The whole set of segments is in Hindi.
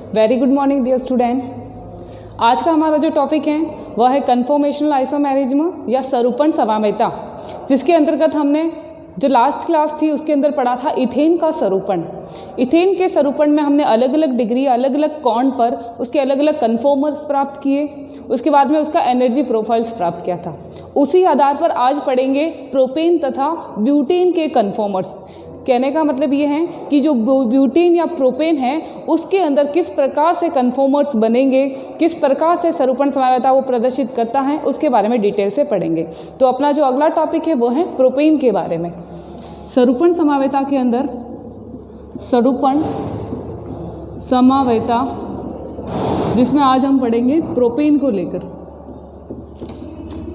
Very good morning dear student. आज का हमारा जो टॉपिक है वह है कन्फॉर्मेशनल आइसोमेरिज्म या सरूपण समवेता, जिसके अंतर्गत हमने जो लास्ट क्लास थी उसके अंदर पढ़ा था इथेन का सरूपण। इथेन के सरूपण में हमने अलग अलग डिग्री, अलग अलग कौन पर उसके अलग अलग कन्फॉर्मर्स प्राप्त किए, उसके बाद में उसका एनर्जी प्रोफाइल्स प्राप्त किया था। उसी आधार पर आज पढ़ेंगे प्रोपेन तथा ब्यूटेन के कन्फॉर्मर्स। कहने का मतलब ये है कि जो ब्यूटेन या प्रोपेन है उसके अंदर किस प्रकार से कन्फॉर्मर्स बनेंगे, किस प्रकार से सरूपण समवेता वो प्रदर्शित करता है, उसके बारे में डिटेल से पढ़ेंगे। तो अपना जो अगला टॉपिक है वो है प्रोपेन के बारे में। सरूपण समवेता के अंदर सरूपण समवेता, जिसमें आज हम पढ़ेंगे प्रोपेन को लेकर।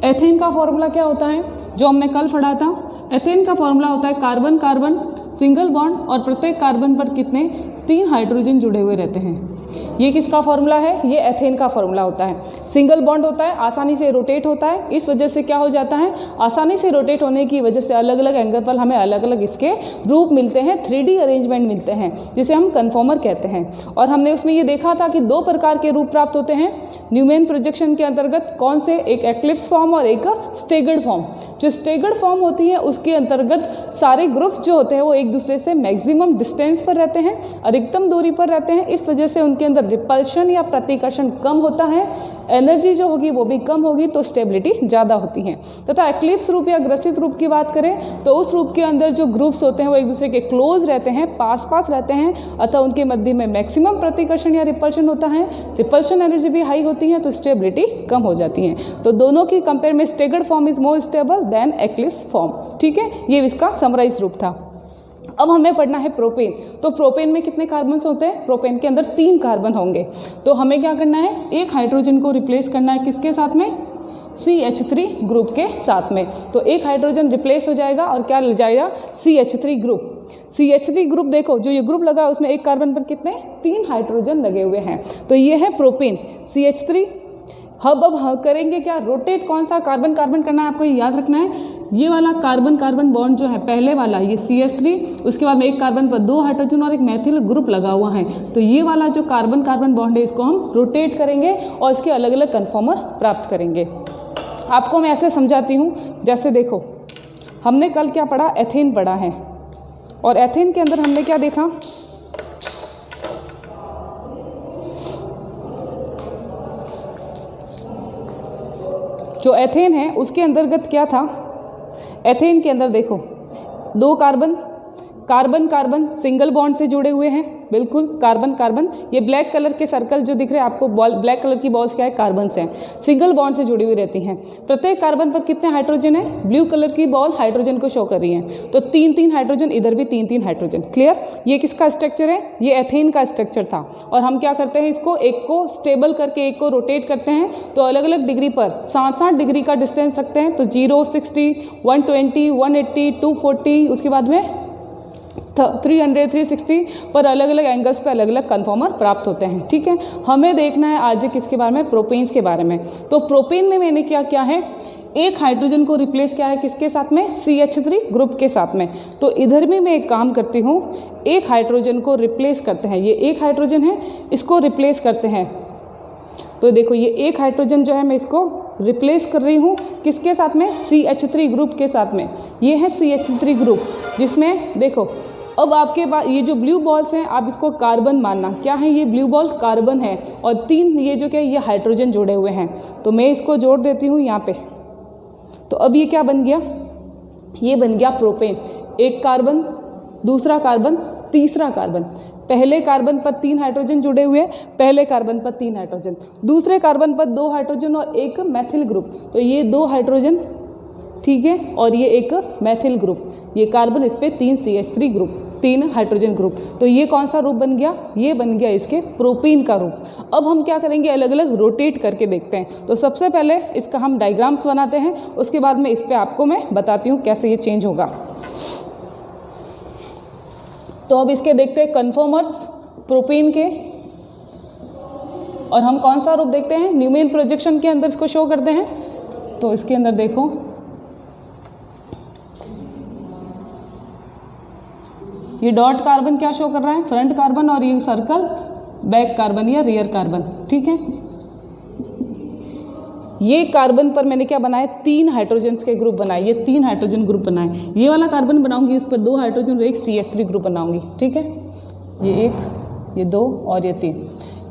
एथेन का फॉर्मूला क्या होता है जो हमने कल पढ़ा था? एथेन का फॉर्मूला होता है कार्बन कार्बन सिंगल बॉन्ड और प्रत्येक कार्बन पर कितने 3 हाइड्रोजन जुड़े हुए रहते हैं। ये किसका फॉर्मूला है? ये एथेन का फॉर्मूला होता है। सिंगल बॉन्ड होता है, आसानी से रोटेट होता है। इस वजह से क्या हो जाता है, आसानी से रोटेट होने की वजह से अलग अलग एंगल पर हमें अलग अलग इसके रूप मिलते हैं, 3D अरेंजमेंट मिलते हैं, जिसे हम कन्फॉर्मर कहते हैं। और हमने उसमें ये देखा था कि 2 प्रकार के रूप प्राप्त होते हैं न्यूमैन प्रोजेक्शन के अंतर्गत। कौन से? एक एक्लिप्स फॉर्म और एक स्टेगर्ड फॉर्म। जो स्टेगर्ड फॉर्म होती है उसके अंतर्गत सारे ग्रुप्स जो होते हैं वो एक दूसरे से मैक्सिमम डिस्टेंस पर रहते हैं, अधिकतम दूरी पर रहते हैं। इस वजह से उनके अंदर रिपल्शन या प्रतिकर्षण कम होता है, एनर्जी जो होगी वो भी कम होगी, तो स्टेबिलिटी ज़्यादा होती है। तथा एक्लिप्स रूप या ग्रसित रूप की बात करें तो उस रूप के अंदर जो ग्रुप्स होते हैं वो एक दूसरे के क्लोज रहते हैं, पास पास रहते हैं, अतः उनके मध्य में मैक्सिमम प्रतिकर्षण या रिपल्शन होता है। रिपल्शन एनर्जी भी हाई होती है तो स्टेबिलिटी कम हो जाती है। तो दोनों की कंपेयर में staggered form is more stable then eclipse form. ठीक है, ये इसका समराइज रूप था। अब हमें पढ़ना है प्रोपेन। तो प्रोपेन में कितने कार्बन्स होते हैं? प्रोपेन के अंदर 3 कार्बन होंगे। तो हमें क्या करना है, एक हाइड्रोजन को रिप्लेस करना है किसके साथ में? CH3 ग्रुप के साथ में। तो एक हाइड्रोजन रिप्लेस हो जाएगा और क्या ले जाएगा? CH3 group. CH3 ग्रुप देखो, जो ये ग्रुप लगा उसमें एक कार्बन पर कितने 3 हाइड्रोजन लगे हुए हैं। तो ये है प्रोपेन CH3। अब हम करेंगे क्या? रोटेट। कौन सा? कार्बन कार्बन करना है, आपको ये याद रखना है। ये वाला कार्बन कार्बन बॉन्ड जो है पहले वाला ये CH3, उसके बाद में एक कार्बन पर 2 हाइड्रोजन और एक मैथिल ग्रुप लगा हुआ है। तो ये वाला जो कार्बन कार्बन बॉन्ड है इसको हम रोटेट करेंगे और इसके अलग अलग कन्फॉर्मर प्राप्त करेंगे। आपको मैं ऐसे समझाती हूँ, जैसे देखो हमने कल क्या पढ़ा? एथेन पढ़ा है। और एथेन के अंदर हमने क्या देखा? जो एथेन है उसके अंतर्गत क्या था? एथेन के अंदर देखो 2 carbon carbon carbon single bond से जुड़े हुए हैं। बिल्कुल कार्बन कार्बन, ये ब्लैक कलर के सर्कल जो दिख रहे हैं आपको, बॉल ब्लैक कलर की बॉल्स क्या है? कार्बन से हैं, सिंगल बॉन्ड से जुड़ी हुई रहती हैं। प्रत्येक कार्बन पर कितने हाइड्रोजन है? ब्लू कलर की बॉल हाइड्रोजन को शो कर रही है। तो 3-3 हाइड्रोजन, इधर भी 3-3 हाइड्रोजन। क्लियर? ये किसका स्ट्रक्चर है? ये एथेन का स्ट्रक्चर था। और हम क्या करते हैं, इसको एक को स्टेबल करके एक को रोटेट करते हैं। तो अलग अलग डिग्री पर 60 डिग्री का डिस्टेंस रखते हैं। तो 0, 60, 120, 180, 240, उसके बाद में 300, 360 पर अलग अलग एंगल्स पे अलग अलग कन्फॉर्मर प्राप्त होते हैं। ठीक है, हमें देखना है आज किसके बारे में? प्रोपेन्स के बारे में। तो प्रोपेन में मैंने क्या किया है, एक हाइड्रोजन को रिप्लेस किया है किसके साथ में? CH3 ग्रुप के साथ में। तो इधर भी मैं एक काम करती हूँ, एक हाइड्रोजन को रिप्लेस करते हैं। ये एक हाइड्रोजन है, इसको रिप्लेस करते हैं। तो देखो ये एक हाइड्रोजन जो है मैं इसको रिप्लेस कर रही हूँ किसके साथ में? CH3 ग्रुप के साथ में। ये है CH3 ग्रुप, जिसमें देखो अब आपके पास ये जो ब्लू बॉल्स हैं आप इसको कार्बन मानना। क्या है ये? ब्लू बॉल कार्बन है और 3 ये जो क्या ये हाइड्रोजन जुड़े हुए हैं। तो मैं इसको जोड़ देती हूँ यहाँ पे। तो अब ये क्या बन गया? ये बन गया प्रोपेन। एक कार्बन, दूसरा कार्बन, तीसरा कार्बन। पहले कार्बन पर 3 हाइड्रोजन जुड़े हुए, पहले कार्बन पर 3 हाइड्रोजन, दूसरे कार्बन पर 2 हाइड्रोजन और एक मैथिल ग्रुप। तो ये 2 हाइड्रोजन, ठीक है, और ये एक मैथिल ग्रुप। ये कार्बन, इस पे 3 CH3 ग्रुप, 3 हाइड्रोजन ग्रुप। तो ये कौन सा रूप बन गया? ये बन गया इसके प्रोपेन का रूप। अब हम क्या करेंगे, अलग अलग रोटेट करके देखते हैं। तो सबसे पहले इसका हम डायग्राम्स बनाते हैं, उसके बाद में इस पर आपको मैं बताती हूँ कैसे ये चेंज होगा। तो अब इसके देखते हैं कन्फॉर्मर्स प्रोपेन के, और हम कौन सा रूप देखते हैं? न्यूमैन प्रोजेक्शन के अंदर इसको शो करते हैं। तो इसके अंदर देखो ये डॉट कार्बन क्या शो कर रहा है? फ्रंट कार्बन, और ये सर्कल बैक कार्बन या रियर कार्बन, ठीक है। ये कार्बन पर मैंने क्या बनाए, 3 हाइड्रोजन्स के ग्रुप बनाए, ये 3 हाइड्रोजन ग्रुप बनाए। ये वाला कार्बन बनाऊंगी, इस पर 2 हाइड्रोजन और एक CH3 ग्रुप बनाऊंगी, ठीक है। ये 1, ये 2 और ये 3।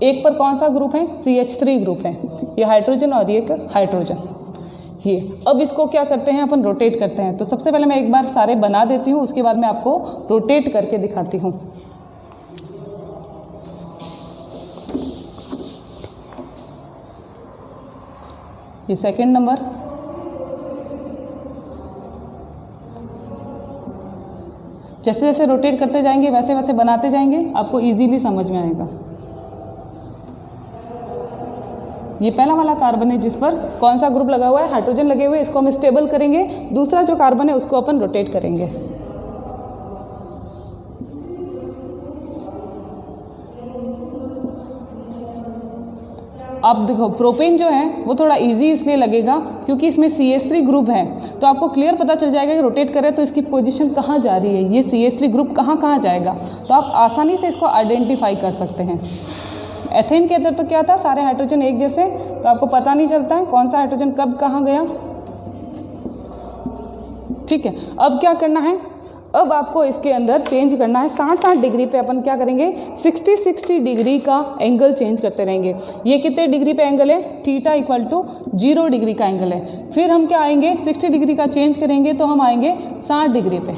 एक पर कौन सा ग्रुप है, CH3 ग्रुप है, ये हाइड्रोजन और ये एक हाइड्रोजन। ये अब इसको क्या करते हैं, अपन रोटेट करते हैं। तो सबसे पहले मैं एक बार सारे बना देती हूँ, उसके बाद मैं आपको रोटेट करके दिखाती हूँ। ये सेकंड नंबर, जैसे जैसे रोटेट करते जाएंगे वैसे वैसे बनाते जाएंगे, आपको इजीली समझ में आएगा। ये पहला वाला कार्बन है जिस पर कौन सा ग्रुप लगा हुआ है, हाइड्रोजन लगे हुए, इसको हम स्टेबल करेंगे। दूसरा जो कार्बन है उसको अपन रोटेट करेंगे। अब देखो प्रोपेन जो है वो थोड़ा इजी इसलिए लगेगा क्योंकि इसमें CH3 ग्रुप है, तो आपको क्लियर पता चल जाएगा कि रोटेट करें तो इसकी पोजीशन कहाँ जा रही है, ये CH3 ग्रुप कहाँ कहाँ जाएगा, तो आप आसानी से इसको आइडेंटिफाई कर सकते हैं। एथेन के अंदर तो क्या था, सारे हाइड्रोजन एक जैसे, तो आपको पता नहीं चलता है कौन सा हाइड्रोजन कब कहाँ गया, ठीक है। अब क्या करना है, अब आपको इसके अंदर चेंज करना है 60 डिग्री पे। अपन क्या करेंगे, 60 डिग्री का एंगल चेंज करते रहेंगे। ये कितने डिग्री पे एंगल है, थीटा इक्वल टू 0 डिग्री का एंगल है। फिर हम क्या आएंगे, 60 डिग्री का चेंज करेंगे तो हम आएंगे 60 डिग्री पे।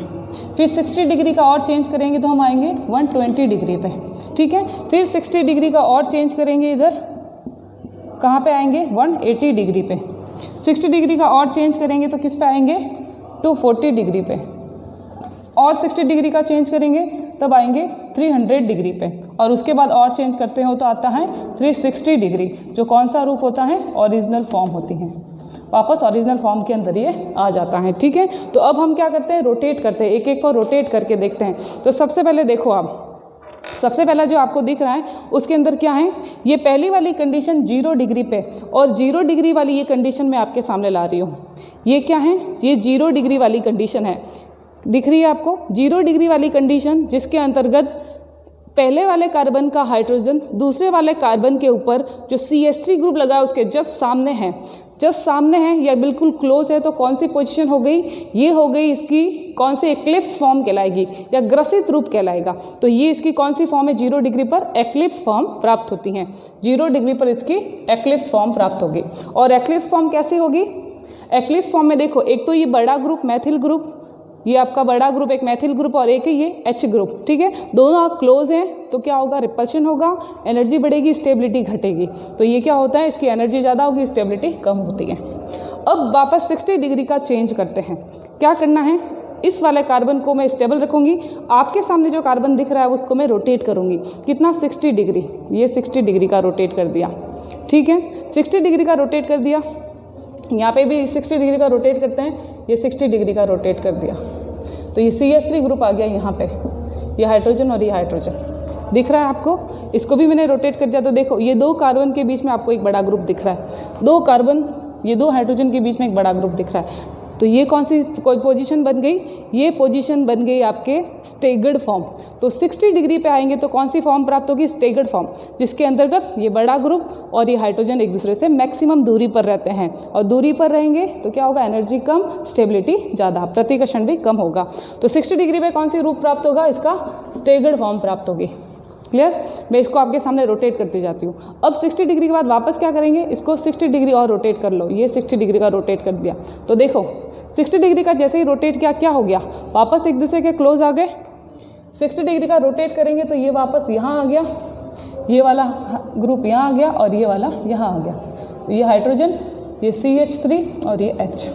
फिर 60 डिग्री का और चेंज करेंगे तो हम आएंगे 120 डिग्री पे, ठीक है। फिर 60 डिग्री का और चेंज करेंगे, इधर कहाँ पे आएंगे, 180 डिग्री पे। 60 डिग्री का और चेंज करेंगे तो किस पे आएंगे, 240 डिग्री पे। और 60 डिग्री का चेंज करेंगे तब आएंगे 300 डिग्री पे। और उसके बाद और चेंज करते हो तो आता है 360 डिग्री, जो कौन सा रूप होता है, ओरिजिनल फॉर्म होती है। वापस ओरिजिनल फॉर्म के अंदर ये आ जाता है, ठीक है। तो अब हम क्या करते हैं, रोटेट करते हैं, एक एक को रोटेट करके देखते हैं। तो सबसे पहले देखो आप, सबसे पहला जो आपको दिख रहा है उसके अंदर क्या है, ये पहली वाली कंडीशन 0 डिग्री पे, और 0 डिग्री वाली ये कंडीशन मैं आपके सामने ला रही हूँ। ये क्या है, ये 0 डिग्री वाली कंडीशन है, दिख रही है आपको, 0 डिग्री वाली कंडीशन, जिसके अंतर्गत पहले वाले कार्बन का हाइड्रोजन दूसरे वाले कार्बन के ऊपर जो CH3 ग्रुप लगा है उसके जस्ट सामने है, जस्ट सामने है या बिल्कुल क्लोज है। तो कौन सी पोजीशन हो गई, ये हो गई इसकी कौन सी, एक्लिप्स फॉर्म कहलाएगी या ग्रसित रूप कहलाएगा। तो ये इसकी कौन सी फॉर्म है, 0 डिग्री पर एक्लिप्स फॉर्म प्राप्त होती है। 0 डिग्री पर इसकी एक्लिप्स फॉर्म प्राप्त होगी। और एक्लिप्स फॉर्म कैसी होगी, एक्लिप्स फॉर्म में देखो, एक तो ये बड़ा ग्रुप मैथिल ग्रुप, ये आपका बड़ा ग्रुप एक मैथिल ग्रुप और एक है ये H ग्रुप, ठीक है। दोनों क्लोज हैं तो क्या होगा, रिपल्शन होगा, एनर्जी बढ़ेगी, स्टेबिलिटी घटेगी। तो ये क्या होता है, इसकी एनर्जी ज़्यादा होगी, स्टेबिलिटी कम होती है। अब वापस 60 डिग्री का चेंज करते हैं। क्या करना है, इस वाले कार्बन को मैं स्टेबल रखूँगी, आपके सामने जो कार्बन दिख रहा है उसको मैं रोटेट करूँगी। कितना, 60 डिग्री, ये 60 डिग्री का रोटेट कर दिया, ठीक है। 60 डिग्री का रोटेट कर दिया, यहाँ पे भी 60 डिग्री का रोटेट करते हैं, ये 60 डिग्री का रोटेट कर दिया। तो ये CH3 ग्रुप आ गया यहाँ पे, ये हाइड्रोजन और ये हाइड्रोजन दिख रहा है आपको, इसको भी मैंने रोटेट कर दिया। तो देखो ये 2 कार्बन के बीच में आपको एक बड़ा ग्रुप दिख रहा है, 2 कार्बन, ये 2 हाइड्रोजन के बीच में एक बड़ा ग्रुप दिख रहा है। तो ये कौन सी पोजीशन बन गई, ये पोजीशन बन गई आपके स्टेगर्ड फॉर्म। तो 60 डिग्री पे आएंगे तो कौन सी फॉर्म प्राप्त होगी, स्टेगर्ड फॉर्म, जिसके अंतर्गत ये बड़ा ग्रुप और ये हाइड्रोजन एक दूसरे से मैक्सिमम दूरी पर रहते हैं। और दूरी पर रहेंगे तो क्या होगा, एनर्जी कम, स्टेबिलिटी ज़्यादा, प्रतिकर्षण भी कम होगा। तो 60 डिग्री पे कौन सी रूप प्राप्त होगा, इसका स्टेगर्ड फॉर्म प्राप्त होगी। क्लियर, मैं इसको आपके सामने रोटेट करती जाती हूँ। अब 60 डिग्री के बाद वापस क्या करेंगे, इसको 60 डिग्री और रोटेट कर लो। ये 60 डिग्री का रोटेट कर दिया। तो देखो 60 डिग्री का जैसे ही रोटेट किया, क्या हो गया, वापस एक दूसरे के क्लोज आ गए। 60 डिग्री का रोटेट करेंगे तो ये वापस यहाँ आ गया, ये वाला ग्रुप यहाँ आ गया और ये वाला यहाँ आ गया। तो ये हाइड्रोजन, ये CH3 और ये H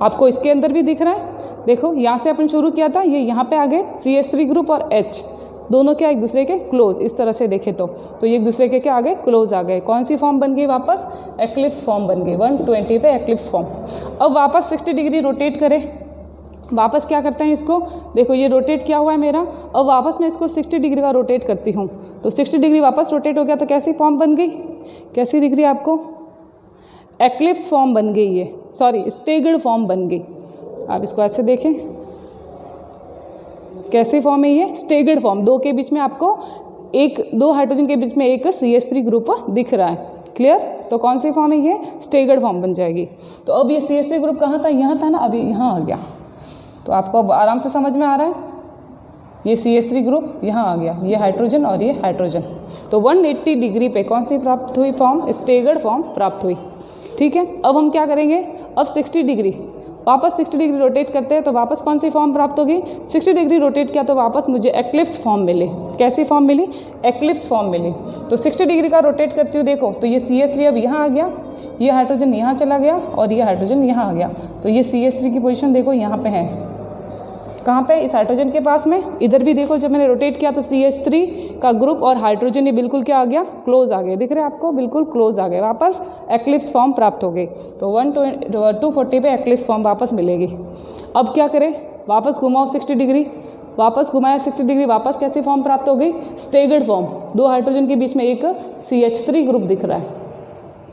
आपको इसके अंदर भी दिख रहा है। देखो यहाँ से अपन शुरू किया था, ये यहाँ पे आ गए CH3 ग्रुप और H, दोनों क्या एक दूसरे के क्लोज, इस तरह से देखें तो ये एक दूसरे के क्या आ गए, क्लोज आ गए। कौन सी फॉर्म बन गई, वापस एक्लिप्स फॉर्म बन गई, 120 पे एक्लिप्स फॉर्म। अब वापस 60 डिग्री रोटेट करें, वापस क्या करते हैं इसको, देखो ये रोटेट किया हुआ है मेरा, अब वापस मैं इसको 60 डिग्री का रोटेट करती हूँ। तो 60 डिग्री वापस रोटेट हो गया, तो कैसी फॉर्म बन गई, कैसी दिख रही है आपको, एक्लिप्स फॉर्म बन गई, ये सॉरी स्टेगर्ड फॉर्म बन गई। आप इसको ऐसे देखें, कैसी फॉर्म है ये, स्टेगर्ड फॉर्म, 2 के बीच में आपको दो हाइड्रोजन के बीच में एक CH3 ग्रुप दिख रहा है। क्लियर? तो कौन सी फॉर्म है ये? स्टेगर्ड फॉर्म बन जाएगी। तो अब ये CH3 ग्रुप कहाँ था? यहाँ था ना, अभी यहाँ आ गया। तो आपको अब आराम से समझ में आ रहा है, ये CH3 ग्रुप यहाँ आ गया, ये हाइड्रोजन और ये हाइड्रोजन। तो 180 डिग्री पे कौन सी प्राप्त हुई फॉर्म? स्टेगर्ड फॉर्म प्राप्त हुई। ठीक है, अब हम क्या करेंगे? अब 60 डिग्री वापस 60 डिग्री रोटेट करते हैं तो वापस कौन सी फॉर्म प्राप्त होगी? 60 डिग्री रोटेट किया तो वापस मुझे एक्लिप्स फॉर्म मिली। कैसी फॉर्म मिली? एक्लिप्स फॉर्म मिली। तो 60 डिग्री का रोटेट करती हूँ, देखो तो ये CH3 अब यहाँ आ गया, ये हाइड्रोजन यहाँ चला गया और ये हाइड्रोजन यहाँ आ गया। तो ये CH3 की पोजीशन देखो यहाँ पे है, कहाँ पे? इस हाइड्रोजन के पास में। इधर भी देखो जब मैंने रोटेट किया तो CH3 का ग्रुप और हाइड्रोजन ये बिल्कुल क्या आ गया? क्लोज आ गए। दिख रहे हैं आपको? बिल्कुल क्लोज आ गए, वापस एक्लिप्स फॉर्म प्राप्त हो गई। तो 240 पे एक्लिप्स फॉर्म वापस मिलेगी। अब क्या करें? वापस घुमाओ 60 डिग्री, वापस घुमाया 60 डिग्री, वापस कैसी फॉर्म प्राप्त हो गई? Staggered form. दो हाइड्रोजन के बीच में एक CH3 ग्रुप दिख रहा है,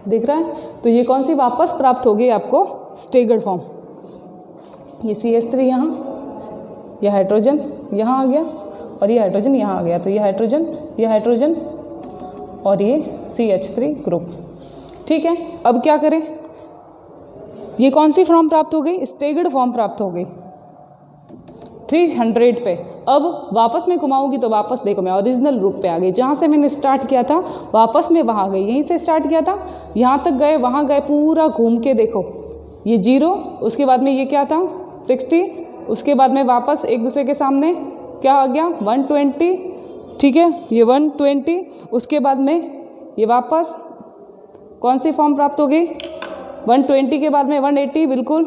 दिख रहा है? तो ये कौन सी वापस प्राप्त हो गई आपको? Staggered form. ये CH3 यहाँ, यह हाइड्रोजन यहाँ आ गया और ये हाइड्रोजन यहाँ आ गया। तो ये हाइड्रोजन और ये CH3 ग्रुप। ठीक है, अब क्या करें? ये कौन सी फॉर्म प्राप्त हो गई? स्टेगर्ड फॉर्म प्राप्त हो गई 300 पे। अब वापस में घुमाऊंगी तो वापस देखो मैं ओरिजिनल रूप पे आ गई। जहाँ से मैंने स्टार्ट किया था वापस में वहाँ गई, यहीं से स्टार्ट किया था यहाँ तक गए, वहाँ गए, पूरा घूम के देखो ये 0, उसके बाद में ये क्या था? 60, उसके बाद में वापस एक दूसरे के सामने क्या आ गया? 120। ठीक है, ये 120, उसके बाद में ये वापस कौन सी फॉर्म प्राप्त हो गई? 120 के बाद में 180, बिल्कुल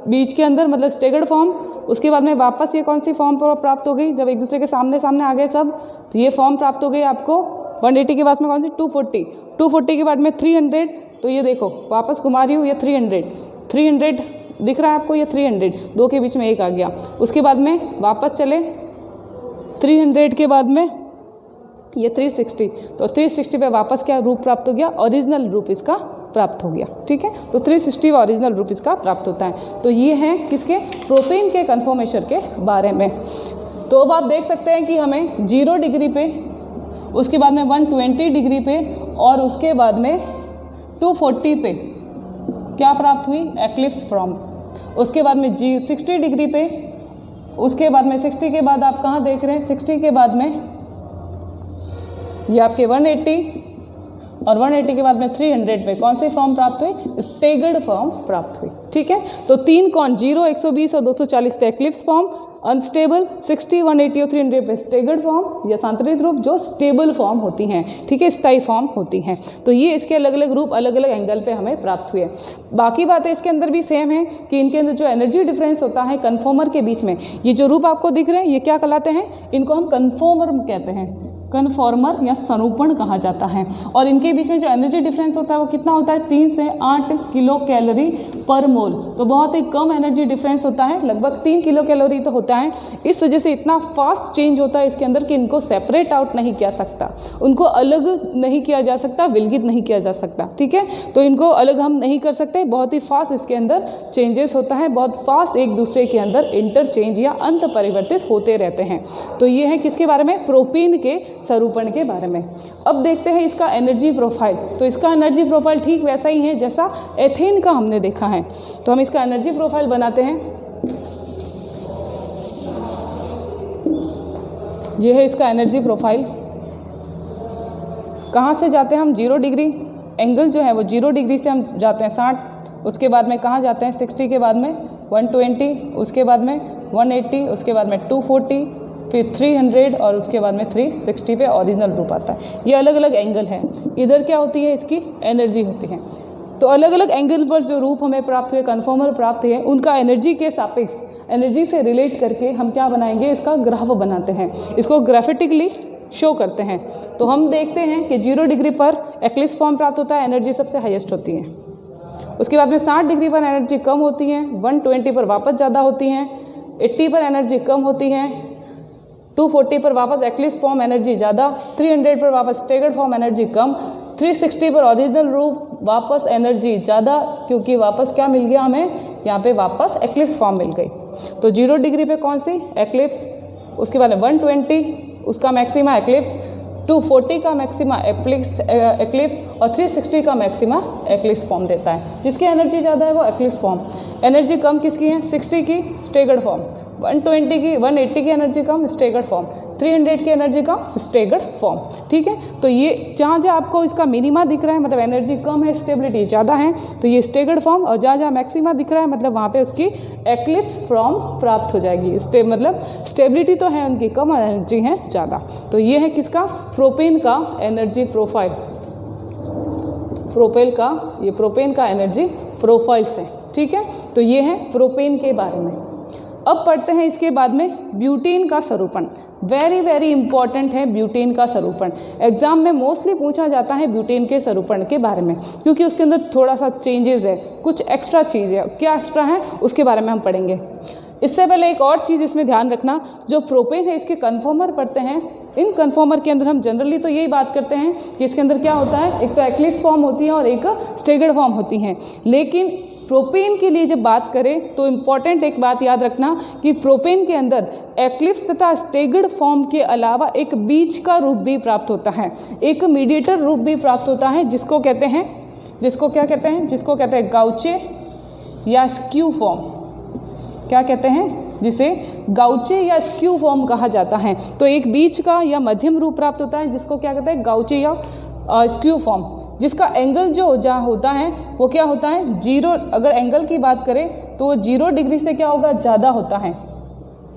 बीच के अंदर, मतलब स्टेगर्ड फॉर्म। उसके बाद में वापस ये कौन सी फॉर्म प्राप्त हो गई? जब एक दूसरे के सामने सामने आ गए सब, तो ये फॉर्म प्राप्त हो गई आपको 180 के बाद में कौन सी? 240 के बाद में 300। तो ये देखो वापस घुमा रही हूँ, ये 300 दिख रहा है आपको? ये 300, दो के बीच में एक आ गया। उसके बाद में वापस चले 300 के बाद में ये 360, तो 360 पे वापस क्या रूप प्राप्त हो गया? ओरिजिनल रूप इसका प्राप्त हो गया। ठीक है, तो 360 ओरिजिनल रूप इसका प्राप्त होता है। तो ये है किसके? प्रोपेन के कन्फॉर्मेशन के बारे में। तो अब आप देख सकते हैं कि हमें 0 डिग्री पे, उसके बाद में 120 डिग्री पे और उसके बाद में 240 पे क्या प्राप्त हुई? Eclipse form. उसके बाद में 60 डिग्री पे, उसके बाद में 60 के बाद आप कहाँ देख रहे हैं? 60 के बाद में ये आपके 180 और 180 के बाद में 300 पे कौन सी फॉर्म प्राप्त हुई? स्टेगर्ड फॉर्म प्राप्त हुई। ठीक है, तो 3 कौन? 0, 120 और 240 पे एक्लिप्स फॉर्म, अनस्टेबल 60, 180 और 300 पे स्टेगर्ड फॉर्म या संतरित रूप जो स्टेबल फॉर्म होती हैं। ठीक है, स्थायी फॉर्म होती हैं। तो ये इसके अलग अलग रूप अलग अलग एंगल पे हमें प्राप्त हुए। बाकी बातें इसके अंदर भी सेम है कि इनके अंदर जो एनर्जी डिफरेंस होता है कन्फॉर्मर के बीच में, ये जो रूप आपको दिख रहे हैं ये क्या कहलाते हैं? इनको हम कन्फॉर्मर कहते हैं, कन्फॉर्मर या सरूपण कहा जाता है। और इनके बीच में जो एनर्जी डिफरेंस होता है वो कितना होता है? 3 से 8 किलो कैलोरी पर मोल। तो बहुत ही कम एनर्जी डिफरेंस होता है, लगभग 3 किलो कैलोरी तो होता है। इस वजह से इतना फास्ट चेंज होता है इसके अंदर कि इनको सेपरेट आउट नहीं किया सकता, उनको अलग नहीं किया जा सकता, विलगित नहीं किया जा सकता। ठीक है, तो इनको अलग हम नहीं कर सकते, बहुत ही फास्ट इसके अंदर चेंजेस होता है, बहुत फास्ट एक दूसरे के अंदर इंटरचेंज या अंत परिवर्तित होते रहते हैं। तो ये है किसके बारे में? प्रोपेन के स्वरूपण के बारे में। अब देखते हैं इसका एनर्जी प्रोफाइल। तो इसका एनर्जी प्रोफाइल ठीक वैसा ही है जैसा एथेन का हमने देखा है। तो हम इसका एनर्जी प्रोफाइल बनाते हैं। यह है इसका एनर्जी प्रोफाइल। कहाँ से जाते हैं हम? 0 डिग्री एंगल जो है वो 0 डिग्री से हम जाते हैं 60, उसके बाद में कहाँ जाते हैं? 60 के बाद में 120, उसके बाद में 180, उसके बाद में 240, फिर 300 और उसके बाद में 360 पे ओरिजिनल रूप आता है। ये अलग अलग एंगल है। इधर क्या होती है? इसकी एनर्जी होती है। तो अलग अलग एंगल पर जो रूप हमें प्राप्त हुए, कन्फॉर्मर प्राप्त हुए, उनका एनर्जी के सापेक्ष, एनर्जी से रिलेट करके हम क्या बनाएंगे? इसका ग्राफ बनाते हैं, इसको ग्राफिटिकली शो करते हैं। तो हम देखते हैं कि 0 डिग्री पर एक्लिप्स फॉर्म प्राप्त होता है, एनर्जी सबसे हाईएस्ट होती है। उसके बाद में 60 डिग्री पर एनर्जी कम होती है, 120 पर वापस ज़्यादा होती हैं, 80 पर एनर्जी कम होती है, 240 पर वापस एक्लिप्स फॉर्म एनर्जी ज़्यादा, 300 पर वापस स्टेगर्ड फॉर्म एनर्जी कम, 360 पर ओरिजिनल रूप वापस एनर्जी ज़्यादा, क्योंकि वापस क्या मिल गया हमें? यहाँ पे वापस एक्लिप्स फॉर्म मिल गई। तो 0 डिग्री पे कौन सी? एक्लिप्स। उसके बाद 120 उसका मैक्सिमा एक्लिप्स, 240 का मैक्सिमा एक्लिप्स और 360 का मैक्सिमा एक्लिप्स फॉर्म देता है। जिसकी एनर्जी ज़्यादा है वो एक्लिप्स फॉर्म, एनर्जी कम किसकी है 60 की स्टेगर्ड फॉर्म, 180 की एनर्जी कम स्टेगर्ड फॉर्म, 300 की एनर्जी कम स्टेगर्ड फॉर्म। ठीक है, तो ये जहाँ जहाँ आपको इसका मिनिमा दिख रहा है मतलब एनर्जी कम है स्टेबिलिटी ज़्यादा है तो ये स्टेगर्ड फॉर्म, और जहाँ जहाँ मैक्सिमा दिख रहा है मतलब वहाँ पे उसकी एक्लिप्स फॉर्म प्राप्त हो जाएगी। मतलब स्टेबिलिटी तो है उनकी कम, एनर्जी है ज़्यादा। तो ये है किसका प्रोपेन का एनर्जी प्रोफाइल, प्रोपेन का एनर्जी प्रोफाइल्स है। ठीक है, तो ये है प्रोपेन के बारे में। अब पढ़ते हैं इसके बाद में ब्यूटेन का स्वरूपण। वेरी वेरी इंपॉर्टेंट है ब्यूटेन का स्वरूपण। एग्जाम में मोस्टली पूछा जाता है ब्यूटेन के स्वरूपण के बारे में, क्योंकि उसके अंदर थोड़ा सा चेंजेस है, कुछ एक्स्ट्रा चीज़ है। क्या एक्स्ट्रा है उसके बारे में हम पढ़ेंगे। इससे पहले एक और चीज़ इसमें ध्यान रखना, जो प्रोपेन है इसके कन्फॉर्मर पढ़ते हैं। इन कन्फॉर्मर के अंदर हम जनरली तो यही बात करते हैं कि इसके अंदर क्या होता है, एक तो एक्लिप्स फॉर्म होती है और एक स्टेगर्ड फॉर्म होती हैं। लेकिन प्रोपेन के लिए जब बात करें तो इम्पॉर्टेंट एक बात याद रखना कि प्रोपेन के अंदर एक्लिप्स तथा स्टेगर्ड फॉर्म के अलावा एक बीच का रूप भी प्राप्त होता है, एक मीडिएटर रूप भी प्राप्त होता है, जिसको कहते हैं, जिसको क्या कहते हैं, जिसको कहते हैं गाउचे या स्क्यू फॉर्म। क्या कहते हैं, जिसे गाउचे या स्क्यू फॉर्म कहा जाता है। तो एक बीच का या मध्यम रूप प्राप्त होता है जिसको क्या कहते हैं गाउचे या स्क्यू फॉर्म, जिसका एंगल जो जहाँ होता है वो क्या होता है 0। अगर एंगल की बात करें तो वो 0 डिग्री से क्या होगा ज़्यादा होता है,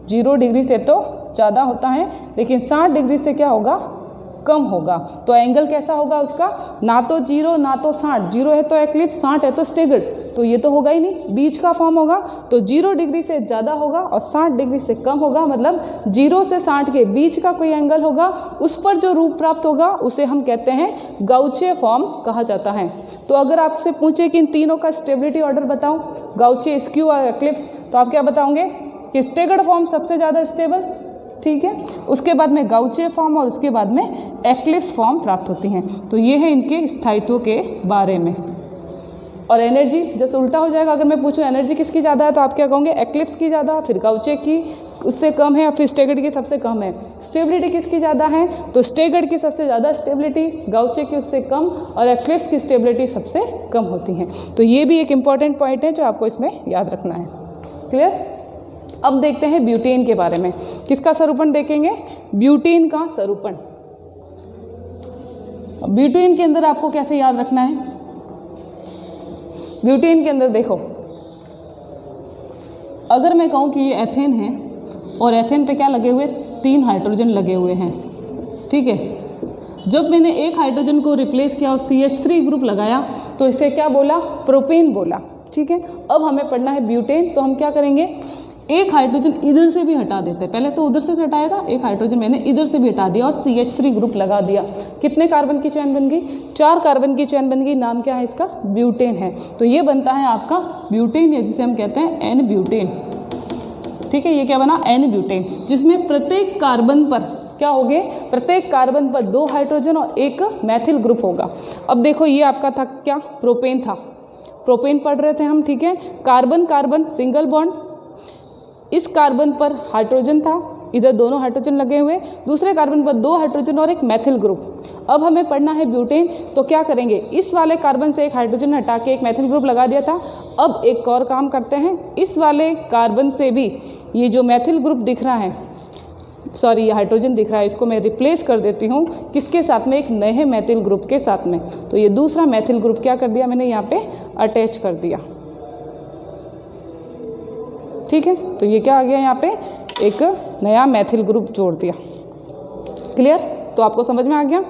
0 डिग्री से तो ज़्यादा होता है, लेकिन 60 डिग्री से क्या होगा कम होगा। तो एंगल कैसा होगा उसका, ना तो 0 ना तो 60, 0 है तो एक्लिप्स 60 है तो स्टेगर्ड, तो ये तो होगा ही नहीं, बीच का फॉर्म होगा। तो 0 डिग्री से ज़्यादा होगा और 60 डिग्री से कम होगा, मतलब 0 से 60 के बीच का कोई एंगल होगा, उस पर जो रूप प्राप्त होगा उसे हम कहते हैं गाउचे फॉर्म कहा जाता है। तो अगर आपसे पूछे कि इन तीनों का स्टेबिलिटी ऑर्डर बताओ, गाउचे, स्क्यू और एक्लिप्स, तो आप क्या बताओगे कि स्टेगर्ड फॉर्म सबसे ज़्यादा स्टेबल, ठीक है, उसके बाद में गाउचे फॉर्म और उसके बाद में एक्लिप्स फॉर्म प्राप्त होती हैं। तो ये है इनके स्थायित्व के बारे में। और एनर्जी जैसे उल्टा हो जाएगा, अगर मैं पूछूं एनर्जी किसकी ज़्यादा है तो आप क्या कहोगे एक्लिप्स की ज़्यादा, फिर गाउचे की उससे कम है, फिर स्टेगर्ड की सबसे कम है। स्टेबिलिटी किसकी ज़्यादा है तो स्टेगर्ड की सबसे ज़्यादा स्टेबिलिटी, गाउचे की उससे कम और एक्लिप्स की स्टेबिलिटी सबसे कम होती है। तो ये भी एक इम्पॉर्टेंट पॉइंट है जो आपको इसमें याद रखना है। क्लियर। अब देखते हैं ब्यूटेन के बारे में। किसका स्वरूपण देखेंगे, ब्यूटेन का स्वरूपण। ब्यूटेन के अंदर आपको कैसे याद रखना है, ब्यूटेन के अंदर देखो, अगर मैं कहूँ कि ये एथेन है और एथेन पे क्या लगे हुए 3 हाइड्रोजन लगे हुए हैं, ठीक है। जब मैंने एक हाइड्रोजन को रिप्लेस किया और CH3 ग्रुप लगाया तो इसे क्या बोला, प्रोपेन बोला, ठीक है। अब हमें पढ़ना है ब्यूटेन, तो हम क्या करेंगे, एक हाइड्रोजन इधर से भी हटा देते हैं। पहले तो उधर से हटाया था, एक हाइड्रोजन मैंने इधर से भी हटा दिया और CH3 ग्रुप लगा दिया। कितने कार्बन की चेन बन गई, 4 कार्बन की चेन बन गई। नाम क्या है इसका, ब्यूटेन है। तो ये बनता है आपका ब्यूटेन, या जिसे हम कहते हैं एन ब्यूटेन, ठीक है। ये क्या बना, एन ब्यूटेन, जिसमें प्रत्येक कार्बन पर क्या हो गए, प्रत्येक कार्बन पर 2 हाइड्रोजन और एक मैथिल ग्रुप होगा। अब देखो ये आपका था क्या, प्रोपेन था, प्रोपेन पढ़ रहे थे हम, ठीक है। कार्बन कार्बन सिंगल बॉन्ड, इस कार्बन पर हाइड्रोजन था, इधर दोनों हाइड्रोजन लगे हुए, दूसरे कार्बन पर 2 हाइड्रोजन और एक मैथिल ग्रुप। अब हमें पढ़ना है ब्यूटेन, तो क्या करेंगे, इस वाले कार्बन से एक हाइड्रोजन हटा के एक मैथिल ग्रुप लगा दिया था। अब एक और काम करते हैं, इस वाले कार्बन से भी ये जो मैथिल ग्रुप दिख रहा है, सॉरी ये हाइड्रोजन दिख रहा है, इसको मैं रिप्लेस कर देती हूँ किसके साथ में, एक नए मैथिल ग्रुप के साथ में। तो ये दूसरा मैथिल ग्रुप क्या कर दिया मैंने, यहाँ पे अटैच कर दिया, ठीक है। तो ये क्या आ गया, यहाँ पे एक नया मैथिल ग्रुप जोड़ दिया। क्लियर। तो आपको समझ में आ गया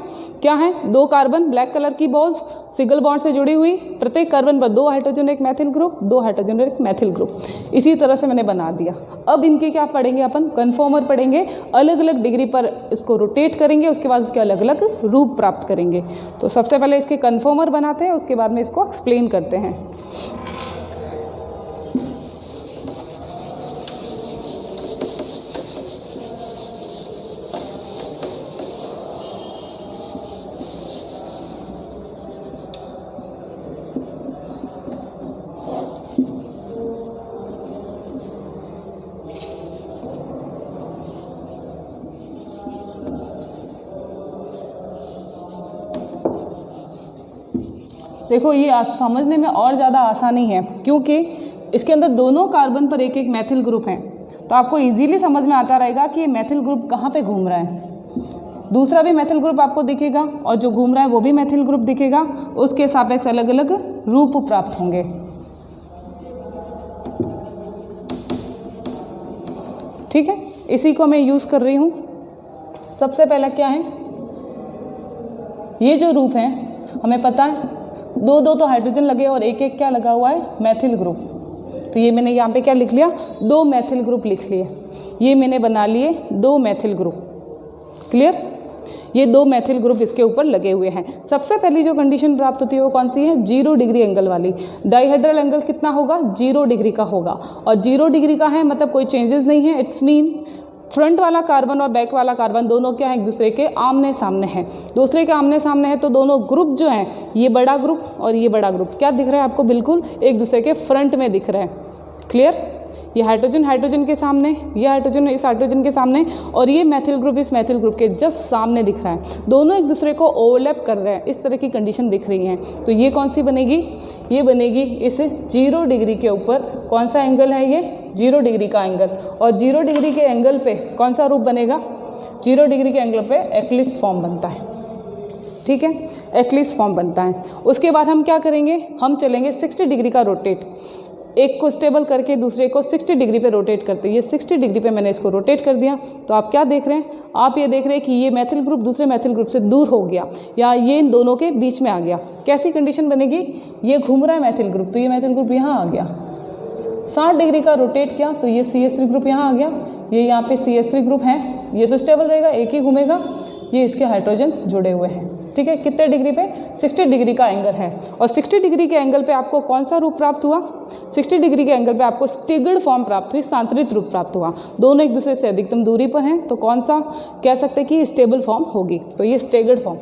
क्या है, 2 कार्बन ब्लैक कलर की बॉल्स सिंगल बॉन्ड से जुड़ी हुई, प्रत्येक कार्बन पर 2 हाइड्रोजन एक मैथिल ग्रुप, 2 हाइड्रोजन एक मैथिल ग्रुप। इसी तरह से मैंने बना दिया। अब इनके क्या पढ़ेंगे अपन, कन्फॉर्मर पढ़ेंगे, अलग अलग डिग्री पर इसको रोटेट करेंगे, उसके बाद उसके अलग अलग रूप प्राप्त करेंगे। तो सबसे पहले इसके कन्फॉर्मर बनाते हैं, उसके बाद में इसको एक्सप्लेन करते हैं। देखो ये समझने में और ज़्यादा आसानी है क्योंकि इसके अंदर दोनों कार्बन पर एक एक मैथिल ग्रुप हैं, तो आपको इजीली समझ में आता रहेगा कि ये मैथिल ग्रुप कहाँ पे घूम रहा है। दूसरा भी मैथिल ग्रुप आपको दिखेगा और जो घूम रहा है वो भी मैथिल ग्रुप दिखेगा, उसके सापेक्ष अलग अलग रूप प्राप्त होंगे। ठीक है, इसी को मैं यूज़ कर रही हूँ। सबसे पहला क्या है, ये जो रूप है हमें पता है दो दो तो हाइड्रोजन लगे और एक एक क्या लगा हुआ है, मैथिल ग्रुप। तो ये मैंने यहाँ पे क्या लिख लिया, 2 मैथिल ग्रुप लिख लिए। ये मैंने बना लिए 2 मैथिल ग्रुप। क्लियर, ये 2 मैथिल ग्रुप इसके ऊपर लगे हुए हैं। सबसे पहली जो कंडीशन प्राप्त होती है वो कौन सी है, 0 डिग्री एंगल वाली। डाइहेड्रल एंगल कितना होगा, 0 डिग्री का होगा, और 0 डिग्री का है मतलब कोई चेंजेस नहीं है। इट्स मीन फ्रंट वाला कार्बन और बैक वाला कार्बन दोनों क्या है, एक दूसरे के आमने सामने हैं। दूसरे के आमने सामने है तो दोनों ग्रुप जो हैं, ये बड़ा ग्रुप और ये बड़ा ग्रुप क्या दिख रहा है आपको, बिल्कुल एक दूसरे के फ्रंट में दिख रहा है। क्लियर, ये हाइड्रोजन हाइड्रोजन के सामने, ये हाइड्रोजन इस हाइड्रोजन के सामने, और ये मैथिल ग्रुप इस मैथिल ग्रुप के जस्ट सामने दिख रहा है। दोनों एक दूसरे को ओवरलैप कर रहे हैं, इस तरह की कंडीशन दिख रही है। तो ये कौन सी बनेगी, ये बनेगी इस 0 डिग्री के ऊपर कौन सा एंगल है, ये 0 डिग्री का एंगल। और 0 डिग्री के एंगल पे कौन सा रूप बनेगा, 0 डिग्री के एंगल पे एक्लिप्स फॉर्म बनता है। ठीक है, एक्लिप्स फॉर्म बनता है। उसके बाद हम क्या करेंगे, हम चलेंगे 60 डिग्री का रोटेट। एक को स्टेबल करके दूसरे को 60 डिग्री पे रोटेट करते हैं। ये 60 डिग्री पे मैंने इसको रोटेट कर दिया, तो आप क्या देख रहे हैं, आप ये देख रहे हैं कि ये मैथिल ग्रुप दूसरे मैथिल ग्रुप से दूर हो गया या ये इन दोनों के बीच में आ गया। कैसी कंडीशन बनेगी, ये घूम रहा है मैथिल ग्रुप, तो ये मैथिल ग्रुप यहाँ आ गया। 60 डिग्री का रोटेट किया तो ये CH3 ग्रुप यहाँ आ गया, ये यहाँ पे CH3 ग्रुप है, ये तो स्टेबल रहेगा, एक ही घूमेगा, ये इसके हाइड्रोजन जुड़े हुए हैं। ठीक है, कितने डिग्री पे, 60 डिग्री का एंगल है। और 60 डिग्री के एंगल पे आपको कौन सा रूप प्राप्त हुआ, 60 डिग्री के एंगल पे आपको स्टिग्ड फॉर्म प्राप्त हुई, सांतरित रूप प्राप्त हुआ। दोनों एक दूसरे से अधिकतम दूरी पर हैं, तो कौन सा कह सकते हैं कि स्टेबल फॉर्म होगी, तो ये स्टेगर्ड फॉर्म।